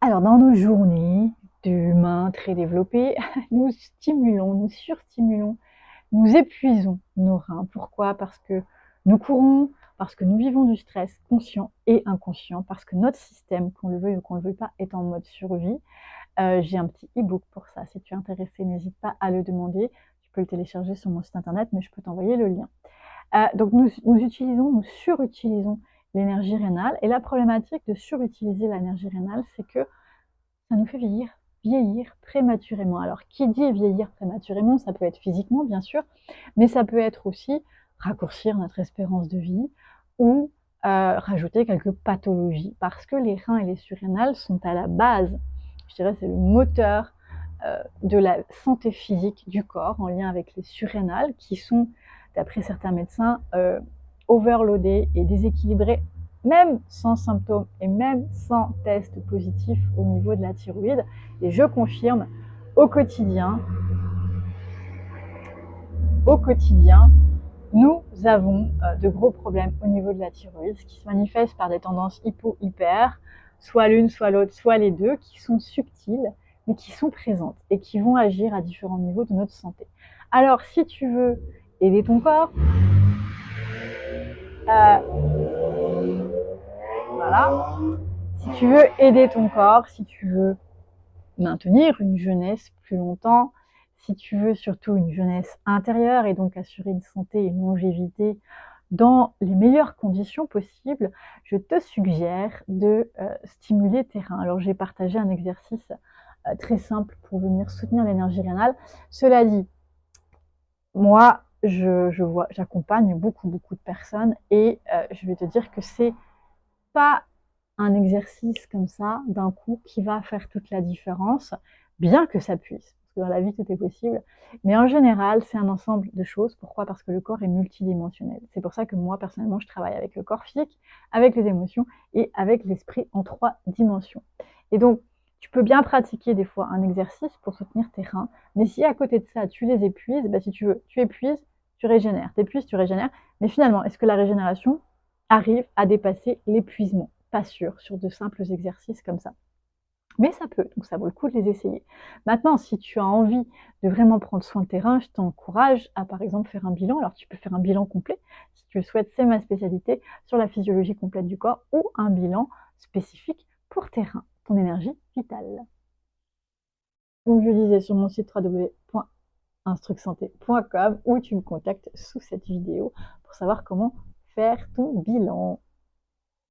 Alors, dans nos journées d'humains très développés, nous stimulons, nous surstimulons, nous épuisons nos reins. Pourquoi? Parce que nous courons, parce que nous vivons du stress conscient et inconscient, parce que notre système, qu'on le veuille ou qu'on ne le veuille pas, est en mode survie. J'ai un petit e-book pour ça. Si tu es intéressé, n'hésite pas à le demander. Tu peux le télécharger sur mon site internet, mais je peux t'envoyer le lien. Donc nous surutilisons l'énergie rénale. Et la problématique de surutiliser l'énergie rénale, c'est que ça nous fait vieillir prématurément. Alors, qui dit vieillir prématurément, ça peut être physiquement, bien sûr, mais ça peut être aussi raccourcir notre espérance de vie ou rajouter quelques pathologies, parce que les reins et les surrénales sont à la base, je dirais, c'est le moteur de la santé physique du corps, en lien avec les surrénales, qui sont, d'après certains médecins, overloadées et déséquilibrées même sans symptômes et même sans test positif au niveau de la thyroïde. Et je confirme, au quotidien, nous avons de gros problèmes au niveau de la thyroïde, ce qui se manifeste par des tendances hypo-hyper, soit l'une, soit l'autre, soit les deux, qui sont subtiles, mais qui sont présentes et qui vont agir à différents niveaux de notre santé. Alors, si tu veux aider ton corps, voilà, si tu veux aider ton corps, si tu veux maintenir une jeunesse plus longtemps, si tu veux surtout une jeunesse intérieure et donc assurer une santé et une longévité dans les meilleures conditions possibles, je te suggère de stimuler tes reins. Alors j'ai partagé un exercice très simple pour venir soutenir l'énergie rénale. Cela dit, moi, j'accompagne beaucoup de personnes et je vais te dire que c'est pas un exercice comme ça, d'un coup, qui va faire toute la différence, bien que ça puisse, parce que dans la vie, tout est possible. Mais en général, c'est un ensemble de choses. Pourquoi? Parce que le corps est multidimensionnel. C'est pour ça que moi, personnellement, je travaille avec le corps physique, avec les émotions et avec l'esprit en 3 dimensions. Et donc, tu peux bien pratiquer des fois un exercice pour soutenir tes reins, mais si à côté de ça, tu les épuises, bah, si tu veux, tu épuises, tu régénères, t'épuises, tu régénères. Mais finalement, est-ce que la régénération arrive à dépasser l'épuisement? Pas sûr, sur de simples exercices comme ça. Mais ça peut, donc ça vaut le coup de les essayer. Maintenant, si tu as envie de vraiment prendre soin de tes reins, je t'encourage à, par exemple, faire un bilan. Alors, tu peux faire un bilan complet, si tu le souhaites, c'est ma spécialité, sur la physiologie complète du corps, ou un bilan spécifique pour tes reins, ton énergie vitale. Donc, je disais sur mon site www.instrucsanté.com, où tu me contactes sous cette vidéo pour savoir comment faire ton bilan.